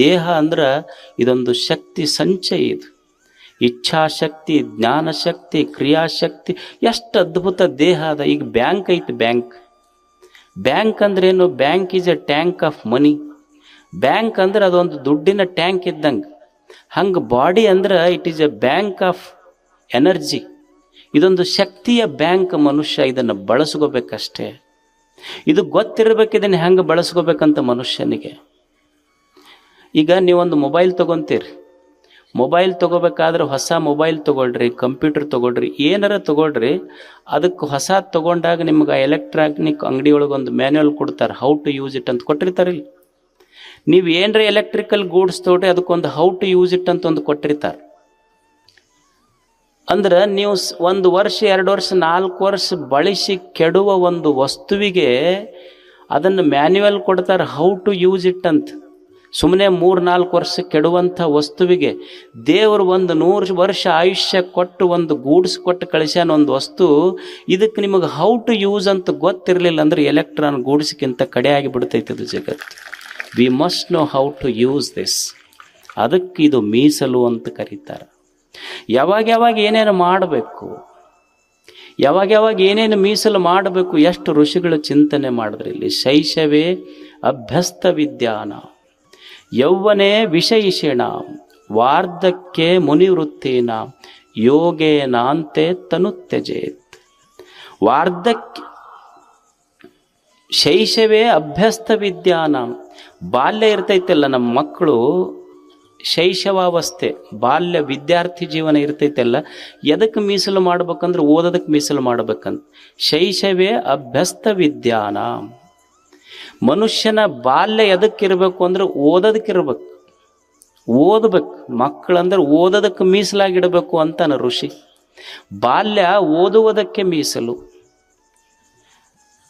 ದೇಹ ಅಂದ್ರೆ ಇದೊಂದು ಶಕ್ತಿ ಸಂಚಯ. ಇದು ಇಚ್ಛಾಶಕ್ತಿ, ಜ್ಞಾನಶಕ್ತಿ, ಕ್ರಿಯಾಶಕ್ತಿ, ಎಷ್ಟು ಅದ್ಭುತ ದೇಹ ಅದ. ಈಗ ಬ್ಯಾಂಕ್ ಐತಿ, ಬ್ಯಾಂಕ್ ಅಂದ್ರೆ ಏನು? Bank is A tank of money. Bank ಅಂದ್ರೆ ಅದೊಂದು ದುಡ್ಡಿನ ಟ್ಯಾಂಕ್ ಇದ್ದಂಗೆ. ಹಂಗೆ ಬಾಡಿ ಅಂದ್ರೆ it is A bank of energy. ಇದೊಂದು ಶಕ್ತಿಯ ಬ್ಯಾಂಕ್. ಮನುಷ್ಯ ಇದನ್ನು ಬಳಸ್ಕೋಬೇಕಷ್ಟೇ. ಇದು ಗೊತ್ತಿರಬೇಕು ಇದನ್ನು ಹೆಂಗೆ ಬಳಸ್ಕೋಬೇಕಂತ ಮನುಷ್ಯನಿಗೆ. ಈಗ ನೀವೊಂದು ಮೊಬೈಲ್ ತೊಗೊತೀರಿ. ಮೊಬೈಲ್ ತೊಗೋಬೇಕಾದ್ರೆ ಹೊಸ ಮೊಬೈಲ್ ತೊಗೊಳ್ರಿ, ಕಂಪ್ಯೂಟರ್ ತೊಗೊಳ್ರಿ, ಏನಾರ ತೊಗೊಳ್ರಿ. ಅದಕ್ಕೆ ಹೊಸ ತೊಗೊಂಡಾಗ ನಿಮ್ಗೆ ಎಲೆಕ್ಟ್ರಾನಿಕ್ ಅಂಗಡಿಯೊಳಗೊಂದು ಮ್ಯಾನ್ಯುವಲ್ ಕೊಡ್ತಾರೆ, ಹೌ ಟು ಯೂಸ್ ಇಟ್ ಅಂತ ಕೊಟ್ಟಿರ್ತಾರಿಲ್ಲ. ನೀವು ಏನರ ಎಲೆಕ್ಟ್ರಿಕಲ್ ಗೂಡ್ಸ್ ತೊಗೊಳ್ರಿ, ಅದಕ್ಕೊಂದು ಹೌ ಟು ಯೂಸ್ ಇಟ್ ಅಂತ ಒಂದು ಕೊಟ್ಟಿರ್ತಾರೆ. ಅಂದ್ರೆ ನೀವು 1 ವರ್ಷ 2 ವರ್ಷ 4 ವರ್ಷ ಬಳಸಿ ಕೆಡುವ ಒಂದು ವಸ್ತುವಿಗೆ ಅದನ್ನು ಮ್ಯಾನ್ಯುವಲ್ ಕೊಡ್ತಾರೆ, ಹೌ ಟು ಯೂಸ್ ಇಟ್ ಅಂತ. ಸುಮ್ಮನೆ 3-4 ವರ್ಷ ಕೆಡುವಂಥ ವಸ್ತುವಿಗೆ ದೇವರು 100 ವರ್ಷ ಆಯುಷ್ಯ ಕೊಟ್ಟು ಒಂದು ಗೂಡ್ಸ್ ಕೊಟ್ಟು ಕಳಿಸ್ಯಾನ ಒಂದು ವಸ್ತು. ಇದಕ್ಕೆ ನಿಮಗೆ ಹೌ ಟು ಯೂಸ್ ಅಂತ ಗೊತ್ತಿರಲಿಲ್ಲ ಅಂದ್ರೆ ಎಲೆಕ್ಟ್ರಾನ್ ಗೂಡ್ಸ್ಗಿಂತ ಕಡೆಯಾಗಿ ಬಿಡ್ತೈತೆ ಇದು ಜಗತ್ತು. We must know how to use this. ಅದಕ್ಕೆ ಇದು ಮೀಸಲು ಅಂತ ಕರೀತಾರೆ. ಯಾವಾಗ ಏನೇನು ಮಾಡಬೇಕು, ಯಾವಾಗ ಏನೇನು ಮೀಸಲು ಮಾಡಬೇಕು, ಎಷ್ಟು ಋಷಿಗಳು ಚಿಂತನೆ ಮಾಡಿದ್ರೆ ಇಲ್ಲಿ. ಶೈಶವೇ ಅಭ್ಯಸ್ತ ವಿದ್ಯಾನ, ಯೌವನೇ ವಿಷಯಿಷೇಣ, ವಾರ್ಧಕ್ಯ ಮುನಿವೃತ್ತೇನ, ಯೋಗೇನಾಂತೆ ತನು ತ್ಯಜೇತ್. ವಾರ್ಧಕ್ಯ ಶೈಶವೇ ಅಭ್ಯಸ್ತ ವಿದ್ಯಾನ, ಬಾಲ್ಯ ಇರ್ತೈತಲ್ಲ ನಮ್ಮ ಮಕ್ಕಳು, ಶೈಶವಾವಸ್ಥೆ ಬಾಲ್ಯ ವಿದ್ಯಾರ್ಥಿ ಜೀವನ ಇರ್ತೈತಲ್ಲ, ಎದಕ್ಕೆ ಮೀಸಲು ಮಾಡ್ಬೇಕಂದ್ರೆ ಓದೋದಕ್ಕೆ ಮೀಸಲು ಮಾಡ್ಬೇಕಂತ. ಶೈಶವೇ ಅಭ್ಯಸ್ತ ವಿದ್ಯಾನ. ಮನುಷ್ಯನ ಬಾಲ್ಯ ಎದಕ್ಕಿರ್ಬೇಕು ಅಂದ್ರೆ ಓದೋದಕ್ಕಿರ್ಬೇಕು, ಓದಬೇಕು. ಮಕ್ಕಳಂದ್ರೆ ಓದೋದಕ್ಕೆ ಮೀಸಲಾಗಿಡಬೇಕು ಅಂತಾನ ಋಷಿ. ಬಾಲ್ಯ ಓದುವುದಕ್ಕೆ ಮೀಸಲು.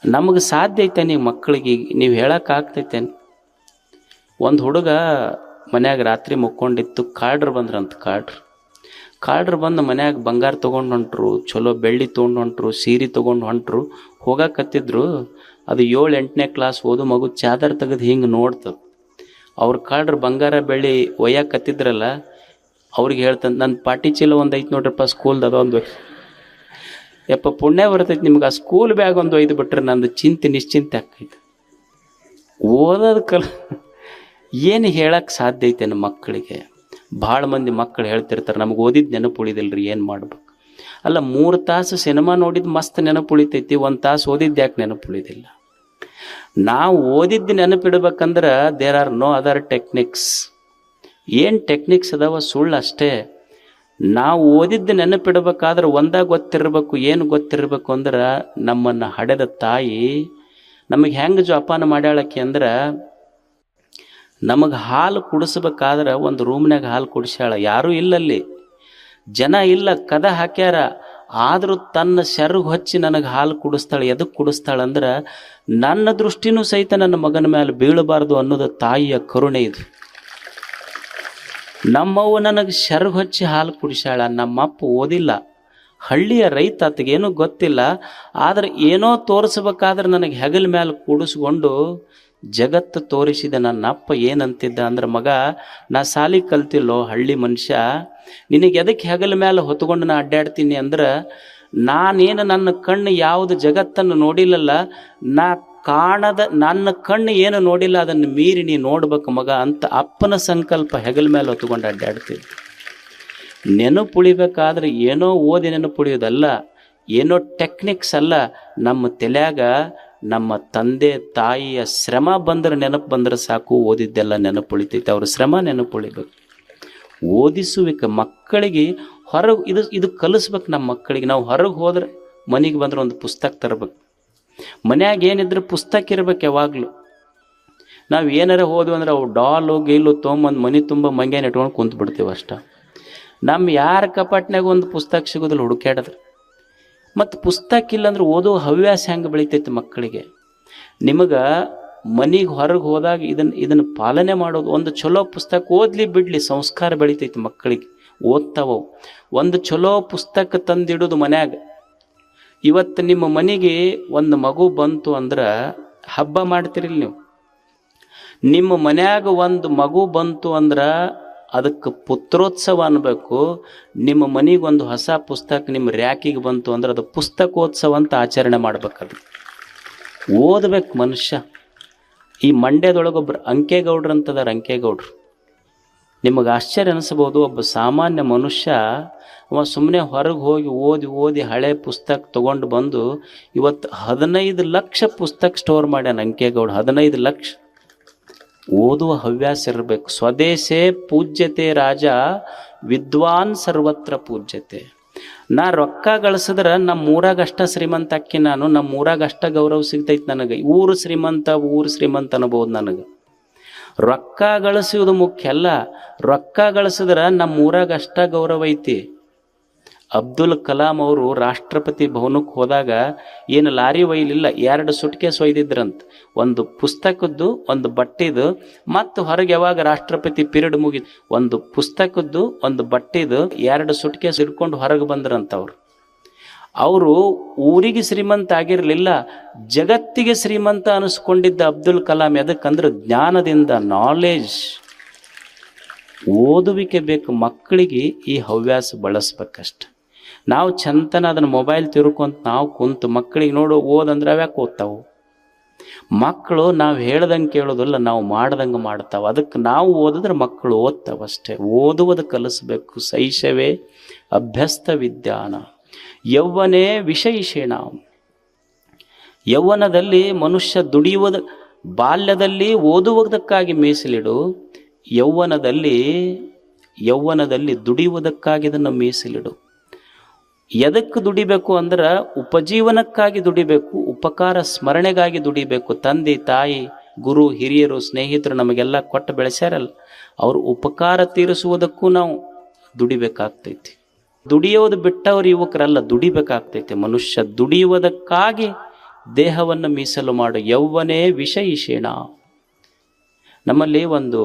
ನಮಗೆ ಸಾಧ್ಯ ಐತೆ ನೀವು ಮಕ್ಕಳಿಗೆ ನೀವು ಹೇಳೋಕ್ಕಾಗ್ತೈತೇನು? ಒಂದು ಹುಡುಗ ಮನ್ಯಾಗ ರಾತ್ರಿ ಮುಕ್ಕೊಂಡಿತ್ತು, ಕಾಡ್ರು ಬಂದ್ರಂತ. ಕಾಡ್ರು ಬಂದು ಮನ್ಯಾಗ ಬಂಗಾರ ತೊಗೊಂಡು ಹೊಂಟ್ರು, ಚಲೋ ಬೆಳ್ಳಿ ತೊಗೊಂಡು ಹೊಂಟ್ರು, ಸೀರೆ ತೊಗೊಂಡು ಹೊಂಟ್ರು. ಹೋಗಕತ್ತಿದ್ರು. ಅದು 7-8ನೇ ಕ್ಲಾಸ್ ಓದು ಮಗು ಚಾದರ್ ತೆಗೆದು ಹಿಂಗೆ ನೋಡ್ತದೆ. ಅವ್ರ ಕಾಡ್ರು ಬಂಗಾರ ಬೆಳ್ಳಿ ಒಯ್ಯಾಕತ್ತಿದ್ರಲ್ಲ, ಅವ್ರಿಗೆ ಹೇಳ್ತಂತ, ನನ್ನ ಪಾಟಿ ಚೀಲ ಒಂದು ಐತೆ ನೋಡ್ರಪ್ಪ ಸ್ಕೂಲ್ದು, ಅದೊಂದು ಯಪ್ಪ ಪುಣ್ಯ ಬರ್ತೈತಿ ನಿಮ್ಗೆ. ಆ ಸ್ಕೂಲ್ ಬ್ಯಾಗ್ ಒಂದು ಒಯ್ದು ಬಿಟ್ರೆ ನಂದು ಚಿಂತೆ ನಿಶ್ಚಿಂತೆ ಆಕೈತೆ. ಓದೋದು ಏನು ಹೇಳಕ್ಕೆ ಸಾಧ್ಯ ಐತೆ ನಮ್ಮ ಮಕ್ಕಳಿಗೆ? ಭಾಳ ಮಂದಿ ಮಕ್ಕಳು ಹೇಳ್ತಿರ್ತಾರೆ, ನಮಗೆ ಓದಿದ್ದು ನೆನಪು ಉಳಿದಿಲ್ರಿ, ಏನು ಮಾಡ್ಬೇಕು? ಅಲ್ಲ, 3 ತಾಸು ಸಿನಿಮಾ ನೋಡಿದ್ದು ಮಸ್ತ್ ನೆನಪು ಉಳಿತೈತಿ, 1 ತಾಸು ಓದಿದ್ದು ಯಾಕೆ ನೆನಪು ಉಳಿದಿಲ್ಲ? ನಾವು ಓದಿದ್ದು ನೆನಪಿಡ್ಬೇಕಂದ್ರೆ there are no other techniques. ಏನು ಟೆಕ್ನಿಕ್ಸ್ ಅದಾವ ಸುಳ್ಳು ಅಷ್ಟೇ. ನಾವು ಓದಿದ್ದು ನೆನಪಿಡ್ಬೇಕಾದ್ರೆ ಒಂದಾಗ ಗೊತ್ತಿರಬೇಕು. ಏನು ಗೊತ್ತಿರಬೇಕು ಅಂದ್ರೆ ನಮ್ಮನ್ನು ಹಡೆದ ತಾಯಿ ನಮಗೆ ಹೆಂಗೆ ಜೋಪಾನ ಮಾಡ್ಯಾಳಕ್ಕೆ ಅಂದ್ರೆ, ನಮಗೆ ಹಾಲು ಕುಡಿಸ್ಬೇಕಾದ್ರೆ ಒಂದು ರೂಮ್ನಾಗ ಹಾಲು ಕುಡಿಸ್ಯಾಳ. ಯಾರೂ ಇಲ್ಲಲ್ಲಿ, ಜನ ಇಲ್ಲ, ಕದ ಹಾಕ್ಯಾರ. ಆದರೂ ತನ್ನ ಸೆರಗು ಹಚ್ಚಿ ನನಗೆ ಹಾಲು ಕುಡಿಸ್ತಾಳೆ. ಎದಕ್ಕೆ ಕುಡಿಸ್ತಾಳಂದ್ರೆ ನನ್ನ ದೃಷ್ಟಿನೂ ಸಹಿತ ನನ್ನ ಮಗನ ಮೇಲೆ ಬೀಳಬಾರ್ದು ಅನ್ನೋದು ತಾಯಿಯ ಕರುಣೆ ಇದು. ನಮ್ಮವ್ವ ನನಗೆ ಸೆರಗು ಹಚ್ಚಿ ಹಾಲು ಕುಡಿಸ್ಯಾಳ. ನಮ್ಮಪ್ಪ ಓದಿಲ್ಲ, ಹಳ್ಳಿಯ ರೈತ, ಆತಗೇನೂ ಗೊತ್ತಿಲ್ಲ. ಆದರೆ ಏನೋ ತೋರಿಸ್ಬೇಕಾದ್ರೆ ನನಗೆ ಹೆಗಲ ಮೇಲೆ ಕೂಡಿಸ್ಕೊಂಡು ಜಗತ್ತು ತೋರಿಸಿದ. ನನ್ನ ಅಪ್ಪ ಏನಂತಿದ್ದ ಅಂದ್ರೆ, ಮಗ ನಾ ಸಾಲಿ ಕಲ್ತಿಲ್ಲೋ ಹಳ್ಳಿ ಮನುಷ್ಯ, ನಿನಗೆ ಎದಕ್ಕೆ ಹೆಗಲ ಮೇಲೆ ಹೊತ್ಕೊಂಡು ನಾ ಅಡ್ಡಾಡ್ತೀನಿ ಅಂದ್ರೆ, ನಾನೇನು ನನ್ನ ಕಣ್ಣು ಯಾವುದು ಜಗತ್ತನ್ನು ನೋಡಿಲ್ಲಲ್ಲ, ನಾ ಕಾಣದ ನನ್ನ ಕಣ್ಣು ಏನು ನೋಡಿಲ್ಲ ಅದನ್ನು ಮೀರಿ ನೀ ನೋಡ್ಬೇಕು ಮಗ ಅಂತ ಅಪ್ಪನ ಸಂಕಲ್ಪ ಹೆಗಲ ಮೇಲೆ ಹೊತ್ಕೊಂಡು ಅಡ್ಡಾಡ್ತಿದ್ದೆ. ನೆನಪುಳಿಬೇಕಾದ್ರೆ ಏನೋ ಓದಿ ನೆನಪುಳಿಯೋದಲ್ಲ, ಏನೋ ಟೆಕ್ನಿಕ್ಸ್ ಅಲ್ಲ. ನಮ್ಮ ತಲೆಯಾಗ ನಮ್ಮ ತಂದೆ ತಾಯಿಯ ಶ್ರಮ ಬಂದ್ರೆ ನೆನಪು ಬಂದ್ರೆ ಸಾಕು, ಓದಿದ್ದೆಲ್ಲ ನೆನಪುಳಿತೈತೆ. ಅವ್ರ ಶ್ರಮ ನೆನಪುಳಿಬೇಕು. ಓದಿಸುವಿಕೆ ಮಕ್ಕಳಿಗೆ ಹೊರಗೆ ಇದು ಕಲಿಸ್ಬೇಕು ನಮ್ಮ ಮಕ್ಕಳಿಗೆ. ನಾವು ಹೊರಗೆ ಹೋದ್ರೆ ಮನೆಗೆ ಬಂದ್ರೆ ಒಂದು ಪುಸ್ತಕ ತರಬೇಕು. ಮನ್ಯಾಗ ಏನಿದ್ರೆ ಪುಸ್ತಕ ಇರ್ಬೇಕು ಯಾವಾಗಲೂ. ನಾವು ಏನಾರ ಹೋದ್ವಿ ಅಂದ್ರೆ ಅವು ಡಾಲು ಗೀಲು ತೊಗೊಂಬಂದು ಮನೆ ತುಂಬ ಮಂಗ್ಯಾನ ಇಟ್ಕೊಂಡು ಕುಂತು ಬಿಡ್ತೀವಿ ಅಷ್ಟ. ನಮ್ಮ ಯಾರ ಕಪಾಟ್ನಾಗ ಒಂದು ಪುಸ್ತಕ ಸಿಗೋದಿಲ್ಲ ಹುಡುಕ್ಯಾಡಿದ್ರೆ. ಮತ್ತು ಪುಸ್ತಕ ಇಲ್ಲಾಂದ್ರೆ ಓದೋ ಹವ್ಯಾಸ ಹೆಂಗೆ ಬೆಳಿತೈತೆ ಮಕ್ಕಳಿಗೆ? ನಿಮಗೆ ಮನೆಗೆ ಹೊರಗೆ ಹೋದಾಗ ಇದನ್ನು ಪಾಲನೆ ಮಾಡೋದು. ಒಂದು ಚಲೋ ಪುಸ್ತಕ ಓದಲಿ ಬಿಡಲಿ ಸಂಸ್ಕಾರ ಬೆಳಿತೈತಿ ಮಕ್ಕಳಿಗೆ, ಓದ್ತಾವ. ಒಂದು ಚಲೋ ಪುಸ್ತಕ ತಂದಿಡೋದು ಮನ್ಯಾಗ. ಇವತ್ತು ನಿಮ್ಮ ಮನೆಗೆ ಒಂದು ಮಗು ಬಂತು ಅಂದ್ರೆ ಹಬ್ಬ ಮಾಡ್ತಿರಿಲ್ಲ ನೀವು. ನಿಮ್ಮ ಮನ್ಯಾಗ ಒಂದು ಮಗು ಬಂತು ಅಂದ್ರೆ ಅದಕ್ಕೆ ಪುತ್ರೋತ್ಸವ ಅನ್ಬೇಕು. ನಿಮ್ಮ ಮನೆಗೆ ಒಂದು ಹೊಸ ಪುಸ್ತಕ ನಿಮ್ಮ ರ್ಯಾಕಿಗೆ ಬಂತು ಅಂದ್ರೆ ಅದು ಪುಸ್ತಕೋತ್ಸವ ಅಂತ ಆಚರಣೆ ಮಾಡ್ಬೇಕದು. ಓದ್ಬೇಕು ಮನುಷ್ಯ. ಈ ಮಂಡ್ಯದೊಳಗೊಬ್ರು ಅಂಕೇಗೌಡ್ರು ಅಂತದಾರ. ಅಂಕೇಗೌಡ್ರು ನಿಮಗೆ ಆಶ್ಚರ್ಯ ಅನಿಸ್ಬೋದು. ಒಬ್ಬ ಸಾಮಾನ್ಯ ಮನುಷ್ಯ ಅವ ಸುಮ್ಮನೆ ಹೊರಗೆ ಹೋಗಿ ಓದಿ ಹಳೆ ಪುಸ್ತಕ ತೊಗೊಂಡು ಬಂದು ಇವತ್ತು 15 ಲಕ್ಷ ಪುಸ್ತಕ ಸ್ಟೋರ್ ಮಾಡ್ಯಾನ ಅಂಕೇಗೌಡ. 15 ಲಕ್ಷ. ಓದುವ ಹವ್ಯಾಸ ಇರಬೇಕು. ಸ್ವದೇಶೇ ಪೂಜ್ಯತೆ ರಾಜ, ವಿದ್ವಾನ್ ಸರ್ವತ್ರ ಪೂಜ್ಯತೆ. ನಾ ರೊಕ್ಕ ಗಳಿಸಿದ್ರೆ ನಮ್ಮ ಊರಾಗ ಅಷ್ಟ ಶ್ರೀಮಂತ ಅಕ್ಕಿ ನಾನು. ನಮ್ಮ ಊರಾಗ ಅಷ್ಟ ಗೌರವ ಸಿಗ್ತೈತಿ ನನಗೆ. ಊರು ಶ್ರೀಮಂತ ಅನ್ಬೋದು ನನಗೆ. ರೊಕ್ಕ ಗಳಿಸುವುದು ಮುಖ್ಯ ಅಲ್ಲ. ರೊಕ್ಕ ಗಳಿಸಿದ್ರೆ ನಮ್ಮ ಊರಾಗ ಅಷ್ಟ ಗೌರವ ಐತಿ. ಅಬ್ದುಲ್ ಕಲಾಂ ಅವರು ರಾಷ್ಟ್ರಪತಿ ಭವನಕ್ಕೆ ಹೋದಾಗ ಏನು ಲಾರಿ ಒಯ್ಲಿಲ್ಲ, 2 ಸುಟ್ಕೇಸ್ ಒಯ್ದಿದ್ರಂತ. ಒಂದು ಪುಸ್ತಕದ್ದು, ಒಂದು ಬಟ್ಟೆದು, ಮತ್ತು ಹೊರಗೆ ಯಾವಾಗ ರಾಷ್ಟ್ರಪತಿ ಪೀರಿಯಡ್ ಮುಗಿದು ಒಂದು ಪುಸ್ತಕದ್ದು, ಒಂದು ಬಟ್ಟೆದು 2 ಸುಟ್ಕೇಸ್ ಹಿಡ್ಕೊಂಡು ಹೊರಗೆ ಬಂದ್ರಂತ. ಅವರು ಊರಿಗೆ ಶ್ರೀಮಂತ ಆಗಿರಲಿಲ್ಲ, ಜಗತ್ತಿಗೆ ಶ್ರೀಮಂತ ಅನಿಸ್ಕೊಂಡಿದ್ದ ಅಬ್ದುಲ್ ಕಲಾಂ. ಎದಕ್ಕಂದ್ರೆ ಜ್ಞಾನದಿಂದ, ನಾಲೆಜ್. ಓದುವಿಕೆ ಬೇಕು. ಮಕ್ಕಳಿಗೆ ಈ ಹವ್ಯಾಸ ಬಳಸ್ಬೇಕಷ್ಟ. ನಾವು ಚಂತನ ಅದನ್ನು ಮೊಬೈಲ್ ತಿರ್ಕೊಂತ ನಾವು ಕುಂತು ಮಕ್ಕಳಿಗೆ ನೋಡು ಓದಂದ್ರೆ ಅವ್ಯಾಕೆ ಓದ್ತಾವು. ಮಕ್ಕಳು ನಾವು ಹೇಳ್ದಂಗೆ ಕೇಳೋದಿಲ್ಲ, ನಾವು ಮಾಡ್ದಂಗೆ ಮಾಡ್ತಾವೆ. ಅದಕ್ಕೆ ನಾವು ಓದಿದ್ರೆ ಮಕ್ಕಳು ಓದ್ತಾವಷ್ಟೇ. ಓದುವುದು ಕಲಿಸ್ಬೇಕು. ಶೈಶವೇ ಅಭ್ಯಸ್ತ ವಿದ್ಯಾನ ಯೌವನೇ ವಿಷಯಿಷೇಣ. ಯೌವನದಲ್ಲಿ ಮನುಷ್ಯ ದುಡಿಯುವುದು. ಬಾಲ್ಯದಲ್ಲಿ ಓದುವುದಕ್ಕಾಗಿ ಮೀಸಲಿಡು. ಯೌವನದಲ್ಲಿ ದುಡಿಯುವುದಕ್ಕಾಗಿ ಇದನ್ನು ಮೀಸಲಿಡು. ಎದಕ್ಕೆ ದುಡಿಬೇಕು ಅಂದ್ರೆ ಉಪಜೀವನಕ್ಕಾಗಿ ದುಡಿಬೇಕು, ಉಪಕಾರ ಸ್ಮರಣೆಗಾಗಿ ದುಡಿಬೇಕು. ತಂದೆ ತಾಯಿ ಗುರು ಹಿರಿಯರು ಸ್ನೇಹಿತರು ನಮಗೆಲ್ಲ ಕೊಟ್ಟು ಬೆಳೆಸ್ಯಾರಲ್ಲ, ಅವರು ಉಪಕಾರ ತೀರಿಸುವುದಕ್ಕೂ ನಾವು ದುಡಿಬೇಕಾಗ್ತೈತಿ. ದುಡಿಯೋದು ಬಿಟ್ಟವ್ರು ಯುವಕರಲ್ಲ, ದುಡಿಬೇಕಾಗ್ತೈತೆ. ಮನುಷ್ಯ ದುಡಿಯುವುದಕ್ಕಾಗಿ ದೇಹವನ್ನು ಮೀಸಲು ಮಾಡು. ಯೌವನೇ ವಿಷಯಿಷೇಣ. ನಮ್ಮಲ್ಲಿ ಒಂದು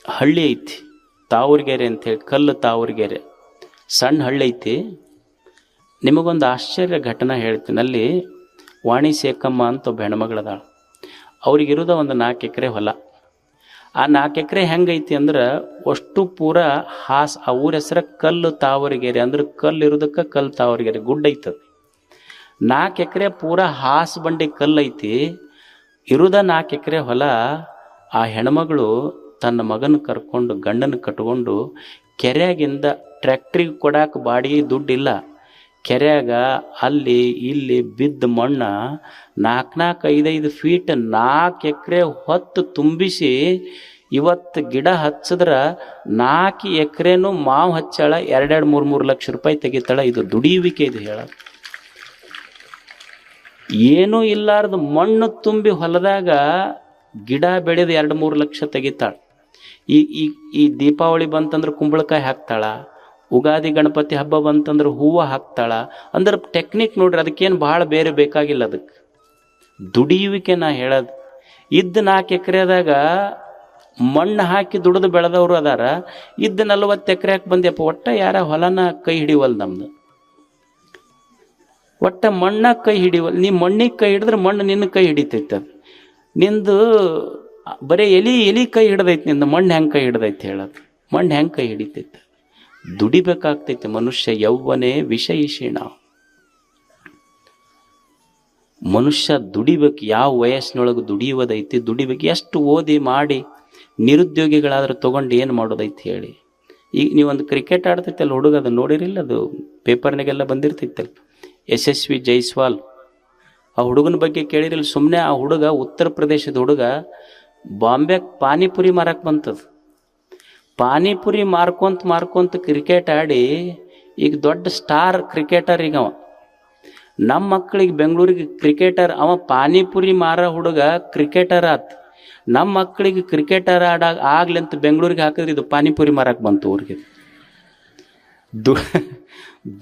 ಹಳ್ಳಿ ಐತಿ, ತಾವೂರ್ಗೆರೆ ಅಂಥೇಳಿ, ಕಲ್ಲು ತಾವೂರ್ಗೆರೆ, ಸಣ್ಣ ಹಳ್ಳಿ ಐತಿ. ನಿಮಗೊಂದು ಆಶ್ಚರ್ಯ ಘಟನೆ ಹೇಳ್ತೀನಿ. ಅಲ್ಲಿ ವಾಣಿ ಸೇಕಮ್ಮ ಅಂತ ಒಬ್ಬ ಹೆಣ್ಮಗಳದಾಳ. ಅವ್ರಿಗಿರೋದ ಒಂದು 4 ಎಕರೆ ಹೊಲ. ಆ 4 ಎಕರೆ ಹೆಂಗೈತಿ ಅಂದ್ರೆ ಅಷ್ಟು ಪೂರ ಹಾಸ್. ಆ ಊರ ಹೆಸರ ಕಲ್ಲು ತಾವೂರ್ಗೆರೆ. ಅಂದ್ರೆ ಕಲ್ಲು ಇರೋದಕ್ಕೆ ಕಲ್ಲು ತಾವೂರ್ಗೆರೆ, ಗುಡ್ಡ ಐತದ. 4 ಎಕರೆ ಪೂರ ಹಾಸ್ ಬಂಡಿ ಕಲ್ಲು ಐತಿ. ಇರೋದ 4 ಎಕರೆ ಹೊಲ. ಆ ಹೆಣ್ಮಗಳು ತನ್ನ ಮಗನ ಕರ್ಕೊಂಡು, ಗಂಡನ ಕಟ್ಕೊಂಡು ಕೆರೆಯಾಗಿಂದ ಟ್ರ್ಯಾಕ್ಟ್ರಿಗೆ ಕೊಡಾಕ ಬಾಡಿಗೆ ದುಡ್ಡಿಲ್ಲ. ಕೆರೆಯಾಗ ಅಲ್ಲಿ ಇಲ್ಲಿ ಬಿದ್ದ ಮಣ್ಣ 4-5 ಫೀಟ್ 4 ಎಕರೆ ಹೊತ್ತು ತುಂಬಿಸಿ ಇವತ್ತು ಗಿಡ ಹಚ್ಚಿದ್ರೆ 4 ಎಕರೆನೂ ಮಾವು ಹಚ್ಚಾಳ. 2-3 ಲಕ್ಷ ರೂಪಾಯಿ ತೆಗಿತಾಳ. ಇದು ದುಡಿಯುವಿಕೆ. ಇದು ಹೇಳ ಏನೂ ಇಲ್ಲಾರ್ದು ಮಣ್ಣು ತುಂಬಿ ಹೊಲದಾಗ ಗಿಡ ಬೆಳೆದು 2-3 ಲಕ್ಷ ತೆಗಿತಾಳ. ಈ ದೀಪಾವಳಿ ಬಂತಂದ್ರೆ ಕುಂಬಳಕಾಯಿ ಹಾಕ್ತಾಳ. ಉಗಾದಿ ಗಣಪತಿ ಹಬ್ಬ ಬಂತಂದ್ರೆ ಹೂವು ಹಾಕ್ತಾಳ. ಅಂದ್ರೆ ಟೆಕ್ನಿಕ್ ನೋಡ್ರಿ. ಅದಕ್ಕೇನು ಭಾಳ ಬೇರೆ ಬೇಕಾಗಿಲ್ಲ. ಅದಕ್ಕೆ ದುಡಿಯುವಿಕೆ ನಾ ಹೇಳೋದು. 4 ಎಕರೆದಾಗ ಮಣ್ಣು ಹಾಕಿ ದುಡಿದು ಬೆಳೆದವರು ಅದಾರ. 40 ಎಕರೆಗೆ ಬಂದ್ಯಪ್ಪ. ಒಟ್ಟ ಯಾರ ಹೊಲನ ಕೈ ಹಿಡಿವಲ್ ನಮ್ದು. ಒಟ್ಟ ಮಣ್ಣ ಕೈ ಹಿಡಿವಲ್. ನೀ ಮಣ್ಣಿಗೆ ಕೈ ಹಿಡಿದ್ರೆ ಮಣ್ಣು ನಿನ್ನ ಕೈ ಹಿಡಿತೈತೆ. ನಿಂದು ಬರೀ ಎಲಿ ಕೈ ಹಿಡ್ದೈತಿ. ನಿಂದು ಮಣ್ಣು ಹೆಂಗೆ ಕೈ ಹಿಡ್ದೈತಿ ಹೇಳೋದು. ಮಣ್ಣು ಹೆಂಗೆ ಕೈ ಹಿಡಿತೈತೆ. ದುಡಿಬೇಕಾಗ್ತೈತೆ ಮನುಷ್ಯ. ಯೌವನೇ ವಿಷಯಿಷೀಣ. ಮನುಷ್ಯ ದುಡಿಬೇಕು. ಯಾವ ವಯಸ್ಸಿನೊಳಗೆ ದುಡಿಯುವುದೈತಿ, ದುಡಿಬೇಕು. ಎಷ್ಟು ಓದಿ ಮಾಡಿ ನಿರುದ್ಯೋಗಿಗಳಾದ್ರೆ ತೊಗೊಂಡು ಏನು ಮಾಡೋದೈತಿ ಹೇಳಿ. ಈಗ ನೀವೊಂದು ಕ್ರಿಕೆಟ್ ಆಡ್ತೈತಲ್ಲ ಹುಡುಗ, ಅದು ನೋಡಿರಿಲ್ಲ? ಅದು ಪೇಪರ್ನಾಗೆಲ್ಲ ಬಂದಿರ್ತೈತಲ್ಲ, ಯಶಸ್ವಿ ಜೈಸ್ವಾಲ್. ಆ ಹುಡುಗನ ಬಗ್ಗೆ ಕೇಳಿರಲ್ಲ? ಸುಮ್ಮನೆ ಆ ಹುಡುಗ ಉತ್ತರ ಪ್ರದೇಶದ ಹುಡುಗ ಬಾಂಬೆಗೆ ಪಾನಿಪುರಿ ಮಾರಕ್ಕೆ ಬಂತದ್ದು. ಪಾನಿಪುರಿ ಮಾರ್ಕೊಂತ ಕ್ರಿಕೆಟ್ ಆಡಿ ಈಗ ದೊಡ್ಡ ಸ್ಟಾರ್ ಕ್ರಿಕೆಟರ್. ಈಗ ಅವ ನಮ್ಮ ಮಕ್ಕಳಿಗೆ ಬೆಂಗಳೂರಿಗೆ ಕ್ರಿಕೆಟರ್. ಅವ ಪಾನಿಪುರಿ ಮಾರ ಹುಡುಗ ಕ್ರಿಕೆಟರ್ ಆತ. ನಮ್ಮ ಮಕ್ಕಳಿಗೆ ಕ್ರಿಕೆಟರ್ ಆಗ್ಲಿ ಅಂತ ಬೆಂಗಳೂರಿಗೆ ಹಾಕಿದ್ರೆ ಇದು ಪಾನಿಪುರಿ ಮಾರಕ್ಕೆ ಬಂತು ಊರಿಗೆ.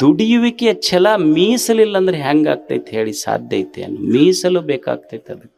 ದುಡಿಯುವಿಕೆಯ ಛಲ ಮೀಸಲಿಲ್ಲ ಅಂದ್ರೆ ಹೆಂಗಾಗ್ತೈತೆ ಹೇಳಿ? ಸಾಧ್ಯ ಐತೆ? ಮೀಸಲು ಬೇಕಾಗ್ತೈತೆ ಅದಕ್ಕೆ.